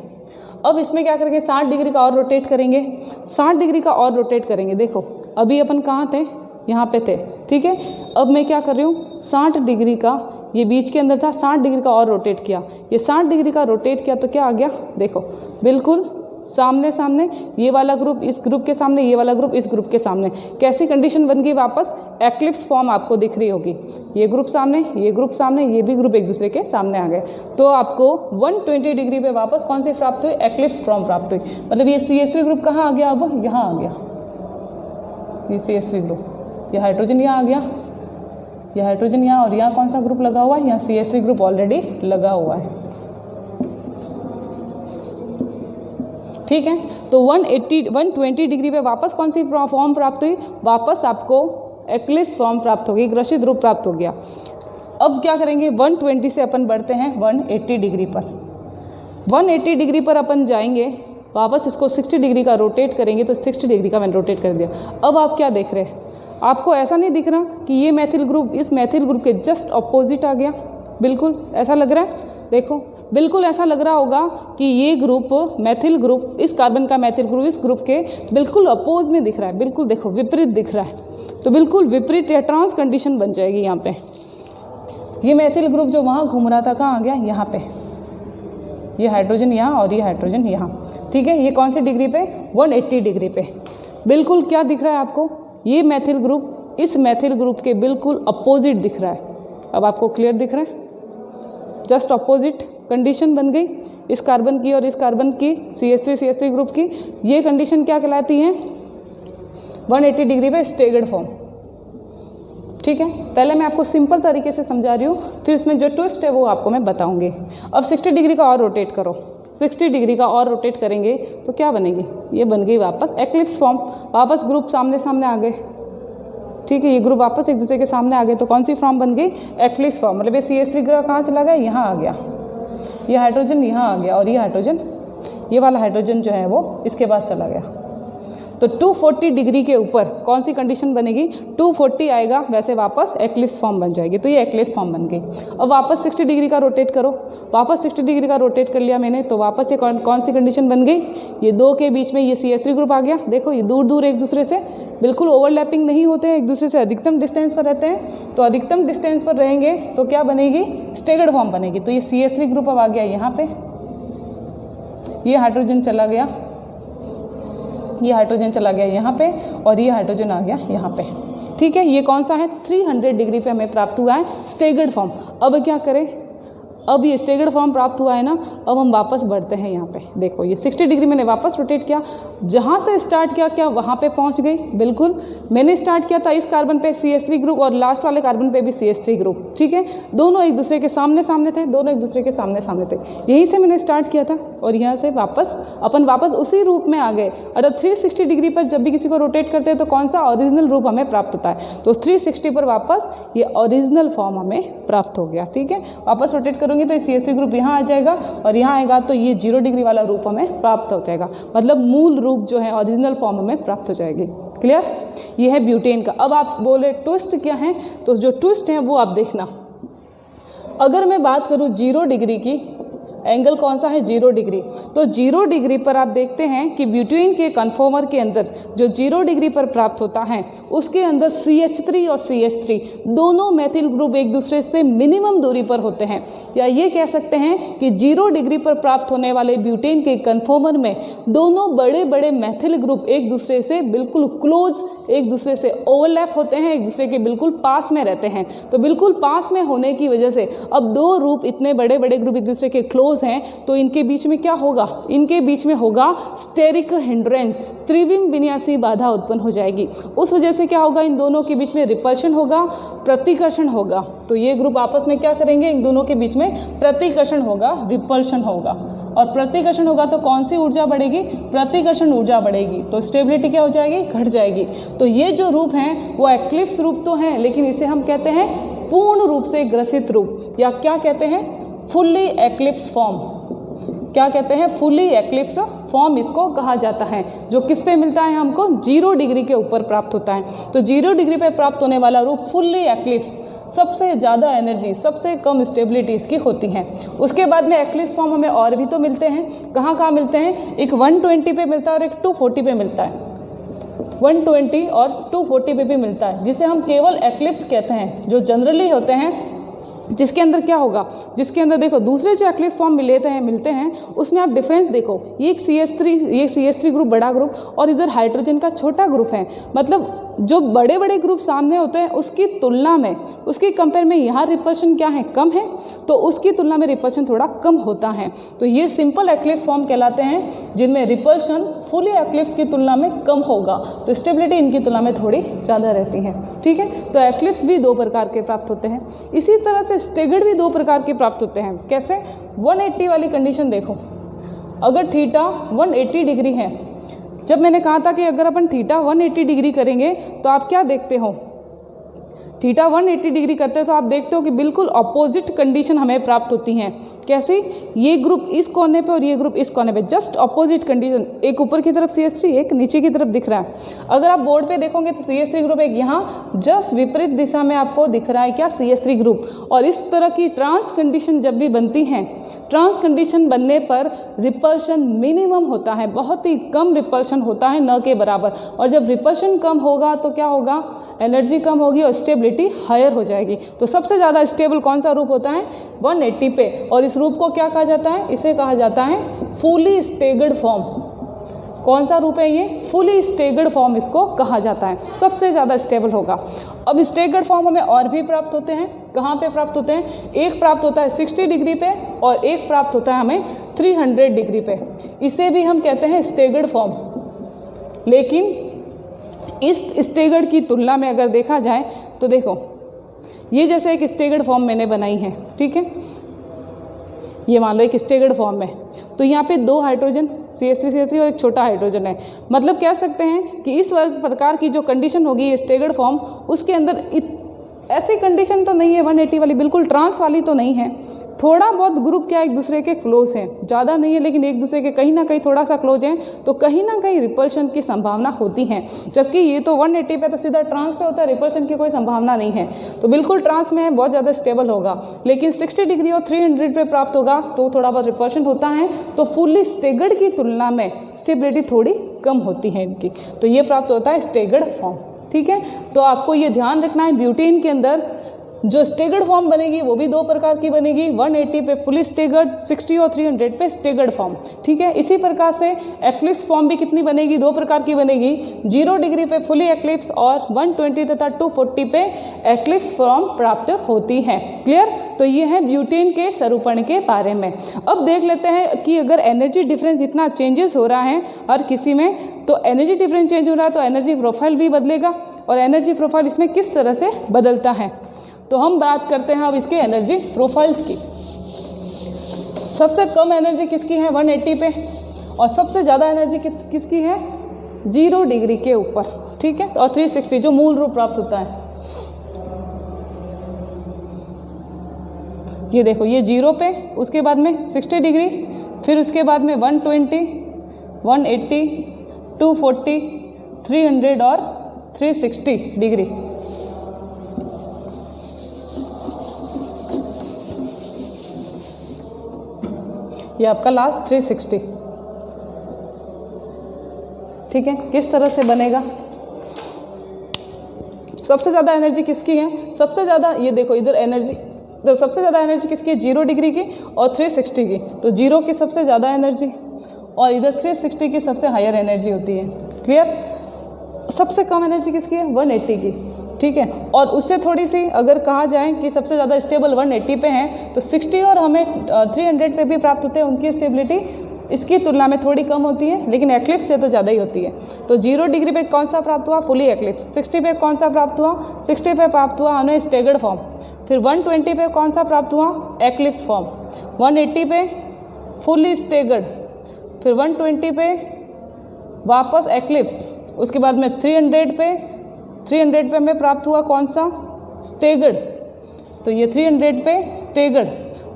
अब इसमें क्या करेंगे, 60 डिग्री का और रोटेट करेंगे, 60 डिग्री का और रोटेट करेंगे। देखो अभी अपन कहाँ थे, यहाँ पे थे। ठीक है, अब मैं क्या कर रही हूँ, 60 डिग्री का ये बीच के अंदर था, 60 डिग्री का और रोटेट किया, ये 60 डिग्री का रोटेट किया तो क्या आ गया, देखो बिल्कुल सामने सामने, ये वाला ग्रुप इस ग्रुप के सामने, ये वाला ग्रुप इस ग्रुप के सामने। कैसी कंडीशन बन गई, वापस एक्लिप्स फॉर्म आपको दिख रही होगी। ये ग्रुप सामने, ये ग्रुप सामने, ये भी ग्रुप एक दूसरे के सामने आ गए, तो आपको 120 डिग्री पे वापस कौन सी प्राप्त हुई, एक्लिप्स फॉर्म प्राप्त हुई। मतलब ये CH3 ग्रुप कहाँ आ गया, अब यहाँ आ गया, ये CH3 ग्रुप, ये हाइड्रोजन यहाँ आ गया, यह हाइड्रोजन यहाँ, और यहाँ कौन सा ग्रुप लगा हुआ है, यहाँ CH3 ग्रुप ऑलरेडी लगा हुआ है। ठीक है, तो 120 डिग्री पे वापस कौन सी फॉर्म प्राप्त हुई, वापस आपको एक्लिप्स फॉर्म प्राप्त होगी, ग्रसित रूप प्राप्त हो गया। अब क्या करेंगे, 120 से अपन बढ़ते हैं 180 डिग्री पर। 180 डिग्री पर अपन जाएंगे, वापस इसको 60 डिग्री का रोटेट करेंगे, तो 60 डिग्री का मैंने रोटेट कर दिया। अब आप क्या देख रहे हैं, आपको ऐसा नहीं दिख रहा कि ये मैथिल ग्रुप इस मैथिल ग्रुप के जस्ट अपोजिट आ गया, बिल्कुल ऐसा लग रहा है। देखो बिल्कुल ऐसा लग रहा होगा कि ये ग्रुप मैथिल ग्रुप, इस कार्बन का मैथिल ग्रुप इस ग्रुप के बिल्कुल अपोज में दिख रहा है, बिल्कुल देखो विपरीत दिख रहा है। तो बिल्कुल विपरीत या ट्रांस कंडीशन बन जाएगी यहाँ पे। ये मैथिल ग्रुप जो वहाँ घूम रहा था कहाँ आ गया, यहाँ पे, ये हाइड्रोजन यहाँ और ये हाइड्रोजन यहाँ। ठीक है, ये कौन सी डिग्री पे, 180 डिग्री पे। बिल्कुल क्या दिख रहा है आपको, ये मैथिल ग्रुप इस मैथिल ग्रुप के बिल्कुल अपोजिट दिख रहा है। अब आपको क्लियर दिख रहा है, जस्ट अपोजिट कंडीशन बन गई इस कार्बन की और इस कार्बन की, CH3 ग्रुप की। ये कंडीशन क्या कहलाती है, 180 डिग्री पे स्टेगर्ड फॉर्म। ठीक है, पहले मैं आपको सिंपल तरीके से समझा रही हूँ, फिर इसमें जो ट्विस्ट है वो आपको मैं बताऊँगी। अब 60 डिग्री का और रोटेट करो, 60 डिग्री का और रोटेट करेंगे तो क्या बनेगी, ये बन गई वापस एक्लिप्स फॉर्म। वापस ग्रुप सामने सामने आ गए। ठीक है, ये ग्रुप वापस एक दूसरे के सामने आ गए, तो कौन सी फॉर्म बन गई, एक्लिप्स फॉर्म। मतलब ये CH3 ग्रुप कहाँ चला गया, यहाँ आ गया, ये हाइड्रोजन यहाँ आ गया, और ये हाइड्रोजन, ये वाला हाइड्रोजन जो है वो इसके बाद चला गया। तो 240 डिग्री के ऊपर कौन सी कंडीशन बनेगी, 240 आएगा, वैसे वापस एक्लिप्स फॉर्म बन जाएगी। तो ये एक्लिप्स फॉर्म बन गई। अब वापस 60 डिग्री का रोटेट करो, वापस 60 डिग्री का रोटेट कर लिया मैंने, तो वापस ये कौन सी कंडीशन बन गई, ये दो के बीच में ये CH3 ग्रुप आ गया। देखो ये दूर दूर एक दूसरे से बिल्कुल ओवरलैपिंग नहीं होते हैं, एक दूसरे से अधिकतम डिस्टेंस पर रहते हैं। तो अधिकतम डिस्टेंस पर रहेंगे तो क्या बनेगी, स्टेगर्ड फॉर्म बनेगी। तो ये CH3 ग्रुप अब आ गया यहाँ पे, ये हाइड्रोजन चला गया ये हाइड्रोजन चला गया यहाँ पे और ये हाइड्रोजन आ गया यहाँ पे। ठीक है, ये कौन सा है, 300 डिग्री पे हमें प्राप्त हुआ है स्टेगर्ड फॉर्म। अब क्या करें, अब ये स्टेगर्ड फॉर्म प्राप्त हुआ है ना, अब हम वापस बढ़ते हैं यहाँ पे। देखो ये 60 डिग्री मैंने वापस रोटेट किया, जहाँ से स्टार्ट किया क्या वहाँ पे पहुँच गई। बिल्कुल, मैंने स्टार्ट किया था इस कार्बन पे CH3 ग्रुप और लास्ट वाले कार्बन पे भी CH3 ग्रुप। ठीक है, दोनों एक दूसरे के सामने सामने थे, दोनों एक दूसरे के सामने सामने थे, यहीं से मैंने स्टार्ट किया था और यहाँ से वापस उसी रूप में आ गए। अगर 360 डिग्री पर जब भी किसी को रोटेट करते हैं तो कौन सा ओरिजिनल रूप हमें प्राप्त होता है, तो 360 पर वापस ये ओरिजिनल फॉर्म हमें प्राप्त हो गया। ठीक है, वापस रोटेट करूँगी तो CH3 ग्रुप यहाँ आ जाएगा और यहाँ आएगा तो ये 0 डिग्री वाला रूप हमें प्राप्त हो जाएगा, मतलब मूल रूप जो है ओरिजिनल फॉर्म हमें प्राप्त हो जाएगी। क्लियर, ये है ब्यूटेन का। अब आप बोले ट्विस्ट क्या है, तो जो ट्विस्ट है वो आप देखना। अगर मैं बात करूँ 0 डिग्री की, एंगल कौन सा है, 0 डिग्री, तो 0 डिग्री पर आप देखते हैं कि ब्यूटेन के कन्फॉर्मर के अंदर जो 0 डिग्री पर प्राप्त होता है उसके अंदर CH3 और CH3 दोनों मेथिल ग्रुप एक दूसरे से मिनिमम दूरी पर होते हैं, या ये कह सकते हैं कि 0 डिग्री पर प्राप्त होने वाले ब्यूटेन के कन्फॉर्मर में दोनों बड़े बड़े मेथिल ग्रुप एक दूसरे से बिल्कुल क्लोज, एक दूसरे से ओवरलैप होते हैं, एक दूसरे के बिल्कुल पास में रहते हैं। तो बिल्कुल पास में होने की वजह से अब दो रूप इतने बड़े बड़े ग्रुप एक दूसरे के क्लोज हैं, तो इनके बीच में क्या होगा, इनके बीच में होगा स्टेरिक हिंड्रेंस, त्रिविम विन्यासी बाधा उत्पन्न हो जाएगी। उस वजह से क्या होगा, इन दोनों के बीच में रिपल्शन होगा, प्रतिकर्षण होगा। तो ये ग्रुप आपस में क्या करेंगे, इन दोनों के बीच में प्रतिकर्षण होगा, रिपल्शन होगा, और प्रतिकर्षण होगा तो कौन सी ऊर्जा बढ़ेगी, प्रतिकर्षण ऊर्जा बढ़ेगी, तो स्टेबिलिटी क्या हो जाएगी, घट जाएगी। तो ये जो रूप हैं वो एक्लिप्स रूप तो हैं, लेकिन इसे हम कहते हैं पूर्ण रूप से ग्रसित रूप, या क्या कहते हैं, फुल्ली एक्लिप्स फॉर्म। क्या कहते हैं, फुल्ली एक्लिप्स फॉर्म इसको कहा जाता है, जो किस पे मिलता है हमको, 0 डिग्री के ऊपर प्राप्त होता है। तो 0 डिग्री पे प्राप्त होने वाला रूप फुल्ली एक्लिप्स, सबसे ज़्यादा एनर्जी, सबसे कम स्टेबिलिटी इसकी होती है। उसके बाद में एक्लिप्स फॉर्म हमें और भी तो मिलते हैं, कहाँ कहाँ मिलते हैं, एक 120 पे मिलता है और एक 240 पे मिलता है। 120 और 240 पे भी मिलता है, जिसे हम केवल एक्लिप्स कहते हैं, जो जनरली होते हैं, जिसके अंदर क्या होगा, जिसके अंदर देखो दूसरे जो एक्लिप्स फॉर्म मिलते हैं उसमें आप डिफरेंस देखो, ये CH3 ग्रुप बड़ा ग्रुप और इधर हाइड्रोजन का छोटा ग्रुप है। मतलब जो बड़े बड़े ग्रुप सामने होते हैं उसकी तुलना में, उसकी कंपेयर में यहाँ रिपल्शन क्या है, कम है, तो उसकी तुलना में रिपल्शन थोड़ा कम होता है। तो ये सिंपल एक्लिप्स फॉर्म कहलाते हैं, जिनमें रिपल्शन फुली एक्लिप्स की तुलना में कम होगा, तो स्टेबिलिटी इनकी तुलना में थोड़ी ज़्यादा रहती है। ठीक है, तो एक्लिप्स भी 2 प्रकार के प्राप्त होते हैं। इसी तरह से स्टेगर्ड भी 2 प्रकार के प्राप्त होते हैं। कैसे, 180 वाली कंडीशन देखो, अगर थीटा 180 डिग्री है, जब मैंने कहा था कि अगर अपन थीटा 180 डिग्री करेंगे तो आप क्या देखते हो, थीटा 180 डिग्री करते हो तो आप देखते हो कि बिल्कुल अपोजिट कंडीशन हमें प्राप्त होती हैं। कैसे, ये ग्रुप इस कोने पे और ये ग्रुप इस कोने पे, जस्ट अपोजिट कंडीशन, एक ऊपर की तरफ CH3, एक नीचे की तरफ दिख रहा है। अगर आप बोर्ड पे देखोगे तो CH3 ग्रुप एक यहाँ जस्ट विपरीत दिशा में आपको दिख रहा है, क्या, CH3 ग्रुप। और इस तरह की ट्रांस कंडीशन जब भी बनती हैं, ट्रांस कंडीशन बनने पर रिपल्शन मिनिमम होता है, बहुत ही कम रिपल्शन होता है, न के बराबर। और जब रिपल्शन कम होगा तो क्या होगा, एनर्जी कम होगी और स्टेबिलिटी हायर हो जाएगी। तो सबसे ज़्यादा स्टेबल कौन सा रूप होता है, 180 पे, और इस रूप को क्या कहा जाता है, इसे कहा जाता है फुली स्टेगर्ड फॉर्म। कौन सा रूप है ये, फुली स्टेगर्ड फॉर्म इसको कहा जाता है, सबसे ज़्यादा स्टेबल होगा। अब स्टेगर्ड फॉर्म हमें और भी प्राप्त होते हैं, कहाँ पे प्राप्त होते हैं, एक प्राप्त होता है 60 डिग्री पे और एक प्राप्त होता है हमें 300 डिग्री पे, इसे भी हम कहते हैं स्टेगर्ड फॉर्म। लेकिन इस स्टेगर्ड की तुलना में अगर देखा जाए तो देखो, ये जैसे एक स्टेगर्ड फॉर्म मैंने बनाई है, ठीक है, ये मान लो एक स्टेगर्ड फॉर्म में, तो यहाँ पे 2 हाइड्रोजन CH3 और एक छोटा हाइड्रोजन है। मतलब कह सकते हैं कि इस प्रकार की जो कंडीशन होगी स्टेगर्ड फॉर्म, उसके अंदर ऐसी कंडीशन तो नहीं है 180 वाली, बिल्कुल ट्रांस वाली तो नहीं है। थोड़ा बहुत ग्रुप क्या एक दूसरे के क्लोज हैं, ज़्यादा नहीं है, लेकिन एक दूसरे के कहीं ना कहीं थोड़ा सा क्लोज हैं, तो कहीं ना कहीं रिपल्शन की संभावना होती है। जबकि ये तो 180 पे तो सीधा ट्रांस पे होता है, रिपल्शन की कोई संभावना नहीं है, तो बिल्कुल ट्रांस में बहुत ज़्यादा स्टेबल होगा। लेकिन 60 डिग्री और 300 पे प्राप्त होगा तो थोड़ा बहुत रिपल्शन होता है, तो फुल्ली स्टेगर्ड की तुलना में स्टेबिलिटी थोड़ी कम होती है इनकी, तो ये प्राप्त होता है स्टेगर्ड फॉर्म। ठीक है, तो आपको ये ध्यान रखना है, ब्यूटेन के अंदर जो स्टेगर्ड फॉर्म बनेगी वो भी दो प्रकार की बनेगी, 180 पे फुली स्टेगर्ड, 60 और 300 पे स्टेगर्ड फॉर्म। ठीक है, इसी प्रकार से एक्लिप्स फॉर्म भी कितनी बनेगी, दो प्रकार की बनेगी, 0 डिग्री पे फुली एक्लिप्स और 120 तथा 240 पे एक्लिप्स फॉर्म प्राप्त होती है। क्लियर? तो ये है ब्यूटेन के स्वरूपण के बारे में। अब देख लेते हैं कि अगर एनर्जी डिफरेंस इतना चेंजेस हो रहा है हर किसी में, तो एनर्जी डिफरेंस चेंज हो रहा है तो एनर्जी प्रोफाइल भी बदलेगा, और एनर्जी प्रोफाइल इसमें किस तरह से बदलता है। तो हम बात करते हैं अब इसके एनर्जी प्रोफाइल्स की। सबसे कम एनर्जी किसकी है 180 पे, और सबसे ज़्यादा एनर्जी किसकी है 0 डिग्री के ऊपर। ठीक है, और 360 जो मूल रूप प्राप्त होता है। ये देखो, ये 0 पे, उसके बाद में 60 डिग्री, फिर उसके बाद में 120, 180, 240, 300 और 360 डिग्री। ये आपका लास्ट 360। ठीक है, किस तरह से बनेगा, सबसे ज़्यादा एनर्जी किसकी है, सबसे ज़्यादा ये देखो इधर एनर्जी, तो सबसे ज़्यादा एनर्जी किसकी है 0 डिग्री की और 360 की। तो 0 की सबसे ज़्यादा एनर्जी और इधर 360 की सबसे हायर एनर्जी होती है। क्लियर? सबसे कम एनर्जी किसकी है 180 की। ठीक है, और उससे थोड़ी सी अगर कहा जाए कि सबसे ज़्यादा स्टेबल 180 पे हैं, तो 60 और हमें 300 पे भी प्राप्त होते हैं, उनकी स्टेबिलिटी इसकी तुलना में थोड़ी कम होती है, लेकिन एक्लिप्स से तो ज़्यादा ही होती है। तो 0 डिग्री पे कौन सा प्राप्त हुआ, फुली एक्लिप्स। 60 पे कौन सा प्राप्त हुआ, 60 पे प्राप्त हुआ हमें स्टेगर्ड फॉर्म। फिर 120 पे कौन सा प्राप्त हुआ, एक्लिप्स फॉर्म। 180 पे फुली स्टेगर्ड, फिर 120 पे वापस एक्लिप्स, उसके बाद में 300 पे हमें प्राप्त हुआ कौन सा, स्टेगर्ड। तो ये 300 पे स्टेगर्ड,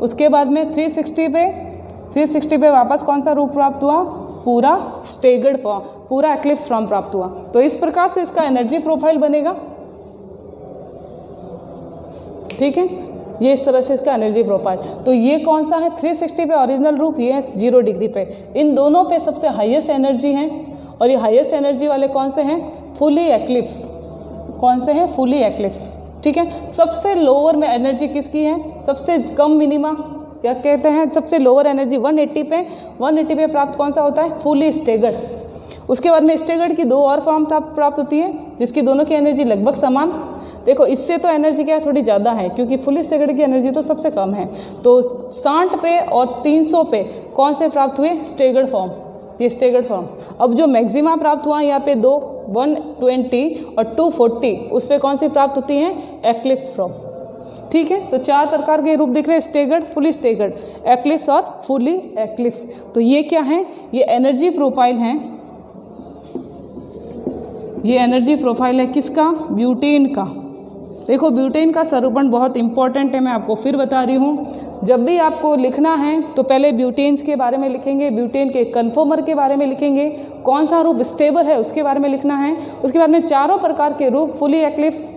उसके बाद में 360 पे वापस कौन सा रूप प्राप्त हुआ, पूरा स्टेगर्ड फॉर्म, पूरा एक्लिप्स फॉर्म प्राप्त हुआ। तो इस प्रकार से इसका एनर्जी प्रोफाइल बनेगा। ठीक है, ये इस तरह से इसका एनर्जी प्रोफाइल। तो ये कौन सा है 360 पे ओरिजिनल रूप, ये है 0 डिग्री पे। इन दोनों पे सबसे हाईएस्ट एनर्जी है, और ये हाईएस्ट एनर्जी वाले कौन से हैं, फुली एक्लिप्स। कौन से हैं, फुली एक्लिप्स। ठीक है, सबसे लोअर में एनर्जी किसकी है, सबसे कम मिनिमा क्या कहते हैं, सबसे लोअर एनर्जी 180 पे प्राप्त कौन सा होता है, फुली स्टेगर्ड। उसके बाद में स्टेगर्ड की दो और फॉर्म प्राप्त होती है, जिसकी दोनों की एनर्जी लगभग समान। देखो इससे तो एनर्जी क्या थोड़ी ज़्यादा है, क्योंकि फुली स्टेगर्ड की एनर्जी तो सबसे कम है। तो 60 पे और 300 पे कौन से प्राप्त हुए, स्टेगर्ड फॉर्म, ये स्टेगर्ड फॉर्म। अब जो मैक्सिमा प्राप्त हुआ यहाँ पे 120 और 240, उस पर कौन सी प्राप्त होती हैं, एक्लिप्स फॉर्म। ठीक है, तो 4 प्रकार के रूप दिख रहे हैं, स्टेगर्ड, फुली स्टेगर्ड, एक्लिप्स और फुली एक्लिप्स। तो ये क्या है, ये एनर्जी प्रोफाइल है। ये एनर्जी प्रोफाइल है किसका, ब्यूटेन का। देखो ब्यूटेन का स्वरूपण बहुत इंपॉर्टेंट है, मैं आपको फिर बता रही हूँ। जब भी आपको लिखना है तो पहले ब्यूटेन्स के बारे में लिखेंगे, ब्यूटेन के कन्फर्मर के बारे में लिखेंगे, कौन सा रूप स्टेबल है उसके बारे में लिखना है। उसके बाद में चारों प्रकार के रूप, फुली एक्लिप्स,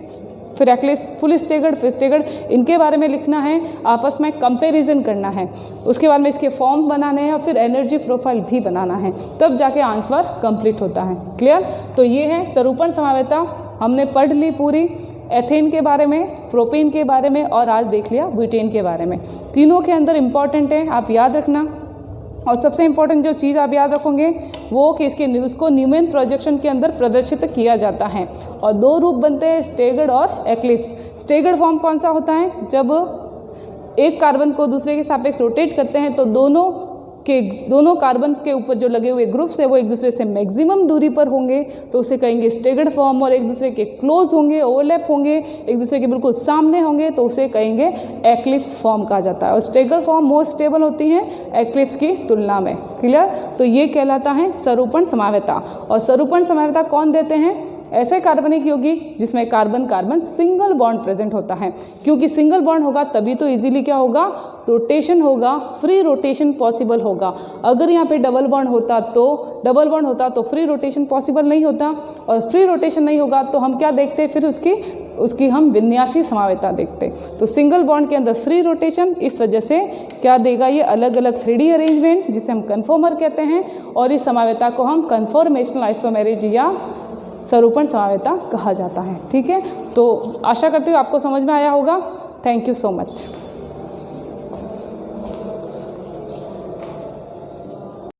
फिर एक्लिप्स, फुली स्टेगर्ड, फिर स्टेगर्ड, इनके बारे में लिखना है, आपस में कंपैरिजन करना है। उसके बाद में इसके फॉर्म बनाने हैं और फिर एनर्जी प्रोफाइल भी बनाना है, तब जाके आंसर कंप्लीट होता है। क्लियर? तो ये है स्वरूपण समावेता, हमने पढ़ ली पूरी, एथेन के बारे में, प्रोपेन के बारे में, और आज देख लिया ब्यूटेन के बारे में। तीनों के अंदर इंपॉर्टेंट है, आप याद रखना। और सबसे इंपॉर्टेंट जो चीज़ आप याद रखोगे वो कि उसको न्यूमैन प्रोजेक्शन के अंदर प्रदर्शित किया जाता है। और दो रूप बनते हैं, स्टेगर्ड और एक्लिप्स। स्टेगर्ड फॉर्म कौन सा होता है, जब एक कार्बन को दूसरे के सापेक्ष रोटेट करते हैं तो दोनों कार्बन के ऊपर जो लगे हुए ग्रुप्स है वो एक दूसरे से मैक्सिमम दूरी पर होंगे, तो उसे कहेंगे स्टेगर्ड फॉर्म। और एक दूसरे के क्लोज होंगे, ओवरलैप होंगे, एक दूसरे के बिल्कुल सामने होंगे, तो उसे कहेंगे एक्लिप्स फॉर्म कहा जाता है। और स्टेगर्ड फॉर्म मोस्ट स्टेबल होती हैं एक्लिप्स की तुलना में। क्लियर? तो ये कहलाता है स्वरूपण समावेता। और स्वरूपण समावेता कौन देते हैं, ऐसे कार्बनिक यौगिक जिसमें carbon carbon single bond present होता है, क्योंकि सिंगल बॉन्ड होगा तभी तो इजीली क्या होगा, रोटेशन होगा, फ्री रोटेशन पॉसिबल होगा। अगर यहाँ पे डबल बॉन्ड होता तो फ्री रोटेशन पॉसिबल नहीं होता, और फ्री रोटेशन नहीं होगा तो हम क्या देखते, फिर उसकी हम विन्यासी समावेता देखते। तो सिंगल बॉन्ड के अंदर फ्री रोटेशन, इस वजह से क्या देगा, ये अलग अलग 3D अरेंजमेंट जिसे हम कन्फर्मर कहते हैं, और इस समावेता को हम कन्फॉर्मेशनल आइसोमेरेज या स्वरूपण समावेता कहा जाता है। ठीक है, तो आशा करती हूँ आपको समझ में आया होगा। Thank you so much.